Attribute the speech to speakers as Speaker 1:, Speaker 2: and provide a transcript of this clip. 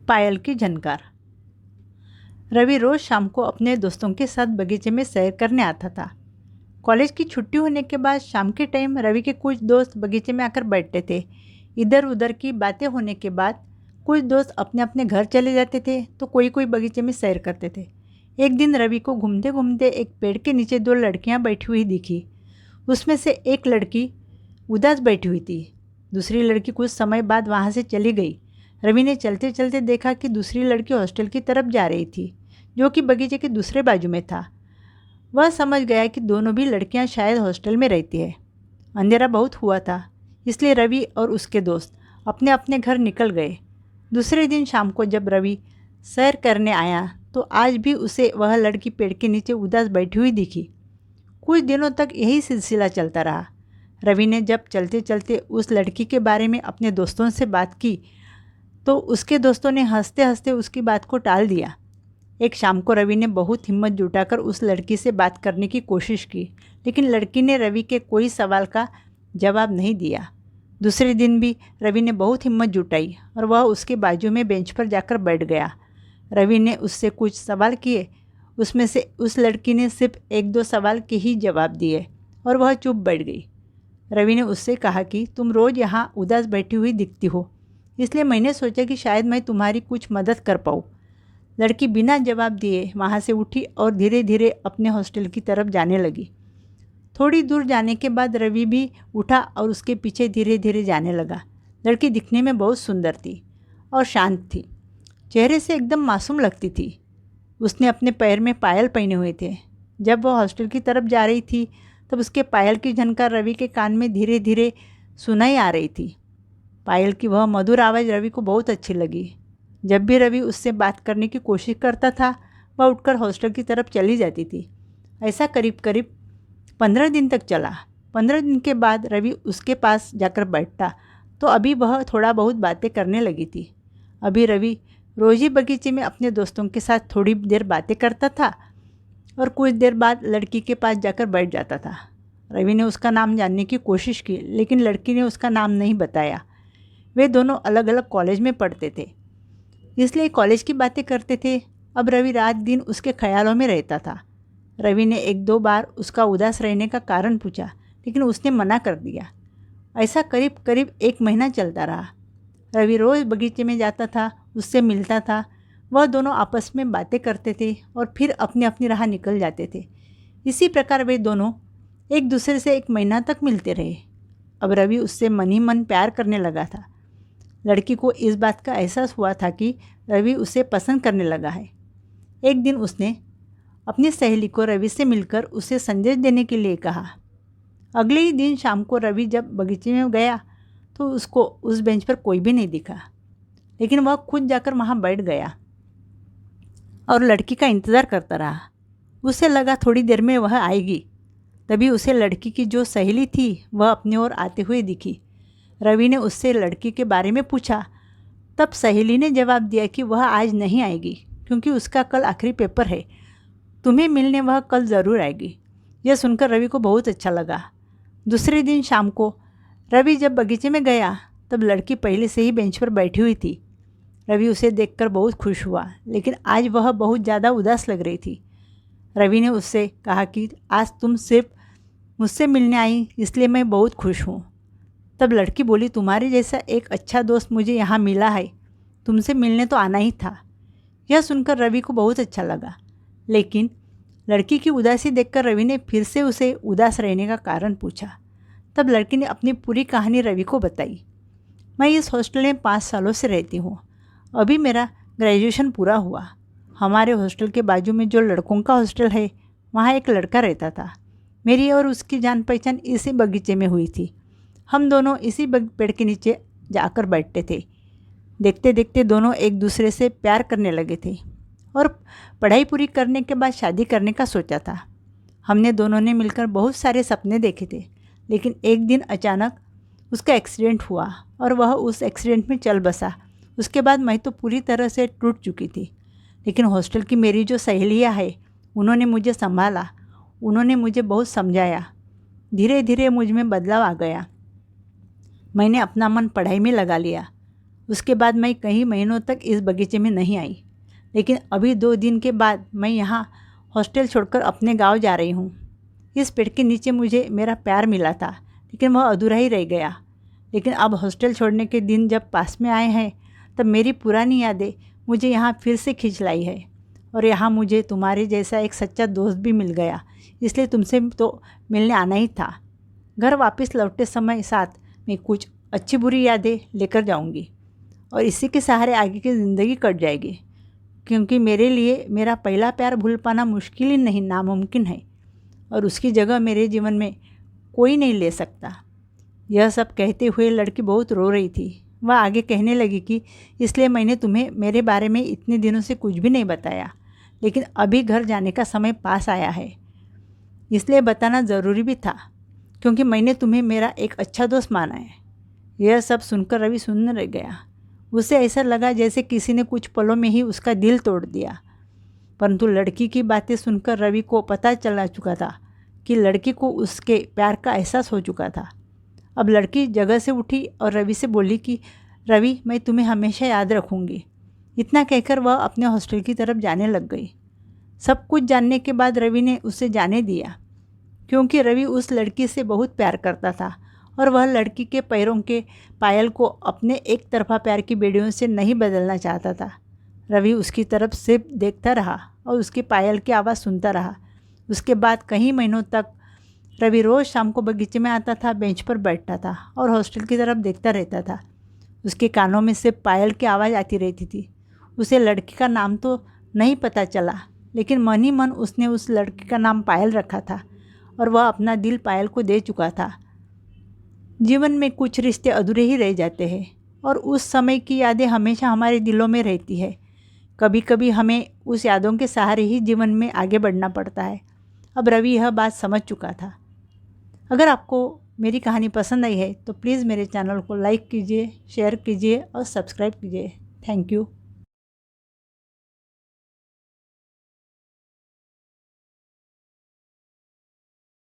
Speaker 1: पायल की झनकार। रवि रोज़ शाम को अपने दोस्तों के साथ बगीचे में सैर करने आता था। कॉलेज की छुट्टी होने के बाद शाम के टाइम रवि के कुछ दोस्त बगीचे में आकर बैठते थे। इधर उधर की बातें होने के बाद कुछ दोस्त अपने अपने घर चले जाते थे तो कोई कोई बगीचे में सैर करते थे। एक दिन रवि को घूमते घूमते एक पेड़ के नीचे दो लड़कियां बैठी हुई दिखी। उसमें से एक लड़की उदास बैठी हुई थी। दूसरी लड़की कुछ समय बाद वहाँ से चली गई। रवि ने चलते चलते देखा कि दूसरी लड़की हॉस्टल की तरफ जा रही थी, जो कि बगीचे के दूसरे बाजू में था। वह समझ गया कि दोनों भी लड़कियां शायद हॉस्टल में रहती है। अंधेरा बहुत हुआ था, इसलिए रवि और उसके दोस्त अपने अपने घर निकल गए। दूसरे दिन शाम को जब रवि सैर करने आया तो आज भी उसे वह लड़की पेड़ के नीचे उदास बैठी हुई दिखी। कुछ दिनों तक यही सिलसिला चलता रहा। रवि ने जब चलते चलते उस लड़की के बारे में अपने दोस्तों से बात की तो उसके दोस्तों ने हंसते हंसते उसकी बात को टाल दिया। एक शाम को रवि ने बहुत हिम्मत जुटाकर उस लड़की से बात करने की कोशिश की, लेकिन लड़की ने रवि के कोई सवाल का जवाब नहीं दिया। दूसरे दिन भी रवि ने बहुत हिम्मत जुटाई और वह उसके बाजू में बेंच पर जाकर बैठ गया। रवि ने उससे कुछ सवाल किए, उसमें से उस लड़की ने सिर्फ एक दो सवाल के ही जवाब दिए और वह चुप बैठ गई। रवि ने उससे कहा कि तुम रोज़ यहाँ उदास बैठी हुई दिखती हो, इसलिए मैंने सोचा कि शायद मैं तुम्हारी कुछ मदद कर पाऊँ। लड़की बिना जवाब दिए वहाँ से उठी और धीरे धीरे अपने हॉस्टल की तरफ जाने लगी। थोड़ी दूर जाने के बाद रवि भी उठा और उसके पीछे धीरे धीरे जाने लगा। लड़की दिखने में बहुत सुंदर थी और शांत थी, चेहरे से एकदम मासूम लगती थी। उसने अपने पैर में पायल पहने हुए थे। जब वह हॉस्टल की तरफ जा रही थी तब उसके पायल की झनकार रवि के कान में धीरे धीरे सुनाई आ रही थी। पायल की वह मधुर आवाज़ रवि को बहुत अच्छी लगी। जब भी रवि उससे बात करने की कोशिश करता था वह उठकर हॉस्टल की तरफ चली जाती थी। ऐसा करीब करीब 15 दिन तक चला। 15 दिन के बाद रवि उसके पास जाकर बैठता तो अभी वह थोड़ा बहुत बातें करने लगी थी। अभी रवि रोज़ ही बगीचे में अपने दोस्तों के साथ थोड़ी देर बातें करता था और कुछ देर बाद लड़की के पास जाकर बैठ जाता था। रवि ने उसका नाम जानने की कोशिश की, लेकिन लड़की ने उसका नाम नहीं बताया। वे दोनों अलग अलग कॉलेज में पढ़ते थे, इसलिए कॉलेज की बातें करते थे। अब रवि रात दिन उसके ख्यालों में रहता था। रवि ने एक दो बार उसका उदास रहने का कारण पूछा, लेकिन उसने मना कर दिया। ऐसा करीब करीब 1 महीना चलता रहा। रवि रोज़ बगीचे में जाता था, उससे मिलता था। वह दोनों आपस में बातें करते थे और फिर अपनी अपनी राह निकल जाते थे। इसी प्रकार वे दोनों एक दूसरे से 1 महीना तक मिलते रहे। अब रवि उससे मन ही मन प्यार करने लगा था। लड़की को इस बात का एहसास हुआ था कि रवि उसे पसंद करने लगा है। एक दिन उसने अपनी सहेली को रवि से मिलकर उसे संदेश देने के लिए कहा। अगले ही दिन शाम को रवि जब बगीचे में गया तो उसको उस बेंच पर कोई भी नहीं दिखा, लेकिन वह खुद जाकर वहाँ बैठ गया और लड़की का इंतज़ार करता रहा। उसे लगा थोड़ी देर में वह आएगी। तभी उसे लड़की की जो सहेली थी वह अपनी ओर आते हुए दिखी। रवि ने उससे लड़की के बारे में पूछा। तब सहेली ने जवाब दिया कि वह आज नहीं आएगी क्योंकि उसका कल आखिरी पेपर है। तुम्हें मिलने वह कल ज़रूर आएगी। यह सुनकर रवि को बहुत अच्छा लगा। दूसरे दिन शाम को रवि जब बगीचे में गया तब लड़की पहले से ही बेंच पर बैठी हुई थी। रवि उसे देखकर बहुत खुश हुआ, लेकिन आज वह बहुत ज़्यादा उदास लग रही थी। रवि ने उससे कहा कि आज तुम सिर्फ मुझसे मिलने आई, इसलिए मैं बहुत खुश हूँ। तब लड़की बोली, तुम्हारे जैसा एक अच्छा दोस्त मुझे यहाँ मिला है, तुमसे मिलने तो आना ही था। यह सुनकर रवि को बहुत अच्छा लगा, लेकिन लड़की की उदासी देखकर रवि ने फिर से उसे उदास रहने का कारण पूछा। तब लड़की ने अपनी पूरी कहानी रवि को बताई। मैं इस हॉस्टल में 5 सालों से रहती हूँ। अभी मेरा ग्रेजुएशन पूरा हुआ। हमारे हॉस्टल के बाजू में जो लड़कों का हॉस्टल है वहाँ एक लड़का रहता था। मेरी और उसकी जान पहचान इसी बगीचे में हुई थी। हम दोनों इसी पेड़ के नीचे जाकर बैठते थे। देखते देखते दोनों एक दूसरे से प्यार करने लगे थे और पढ़ाई पूरी करने के बाद शादी करने का सोचा था। हमने दोनों ने मिलकर बहुत सारे सपने देखे थे, लेकिन एक दिन अचानक उसका एक्सीडेंट हुआ और वह उस एक्सीडेंट में चल बसा। उसके बाद मैं तो पूरी तरह से टूट चुकी थी, लेकिन हॉस्टल की मेरी जो सहेलियाँ हैं उन्होंने मुझे संभाला। उन्होंने मुझे बहुत समझाया। धीरे धीरे मुझ में बदलाव आ गया। मैंने अपना मन पढ़ाई में लगा लिया। उसके बाद मैं कई महीनों तक इस बगीचे में नहीं आई, लेकिन अभी 2 दिन के बाद मैं यहाँ हॉस्टल छोड़कर अपने गांव जा रही हूँ। इस पेड़ के नीचे मुझे मेरा प्यार मिला था, लेकिन वह अधूरा ही रह गया। लेकिन अब हॉस्टल छोड़ने के दिन जब पास में आए हैं, तब मेरी पुरानी यादें मुझे यहाँ फिर से खींच लाई है। और यहाँ मुझे तुम्हारे जैसा एक सच्चा दोस्त भी मिल गया, इसलिए तुमसे तो मिलने आना ही था। घर वापस लौटते समय साथ में कुछ अच्छी बुरी यादें लेकर जाऊंगी, और इसी के सहारे आगे की ज़िंदगी कट जाएगी। क्योंकि मेरे लिए मेरा पहला प्यार भूल पाना मुश्किल ही नहीं, नामुमकिन है, और उसकी जगह मेरे जीवन में कोई नहीं ले सकता। यह सब कहते हुए लड़की बहुत रो रही थी। वह आगे कहने लगी कि इसलिए मैंने तुम्हें मेरे बारे में इतने दिनों से कुछ भी नहीं बताया, लेकिन अभी घर जाने का समय पास आया है, इसलिए बताना ज़रूरी भी था, क्योंकि मैंने तुम्हें मेरा एक अच्छा दोस्त माना है। यह सब सुनकर रवि सुन रह गया। उसे ऐसा लगा जैसे किसी ने कुछ पलों में ही उसका दिल तोड़ दिया। परंतु लड़की की बातें सुनकर रवि को पता चला चुका था कि लड़की को उसके प्यार का एहसास हो चुका था। अब लड़की जगह से उठी और रवि से बोली कि रवि, मैं तुम्हें हमेशा याद रखूँगी। इतना कहकर वह अपने हॉस्टल की तरफ जाने लग गई। सब कुछ जानने के बाद रवि ने उसे जाने दिया, क्योंकि रवि उस लड़की से बहुत प्यार करता था, और वह लड़की के पैरों के पायल को अपने एक तरफा प्यार की बेड़ियों से नहीं बदलना चाहता था। रवि उसकी तरफ सिर्फ देखता रहा और उसकी पायल की आवाज़ सुनता रहा। उसके बाद कई महीनों तक रवि रोज़ शाम को बगीचे में आता था, बेंच पर बैठता था और हॉस्टल की तरफ देखता रहता था। उसके कानों में सिर्फ पायल की आवाज़ आती रहती थी। उसे लड़की का नाम तो नहीं पता चला, लेकिन मन ही मन उसने उस लड़की का नाम पायल रखा था, और वह अपना दिल पायल को दे चुका था। जीवन में कुछ रिश्ते अधूरे ही रह जाते हैं, और उस समय की यादें हमेशा हमारे दिलों में रहती है। कभी कभी हमें उस यादों के सहारे ही जीवन में आगे बढ़ना पड़ता है। अब रवि यह बात समझ चुका था। अगर आपको मेरी कहानी पसंद आई है तो प्लीज़ मेरे चैनल को लाइक कीजिए, शेयर कीजिए और सब्सक्राइब कीजिए। Thank you.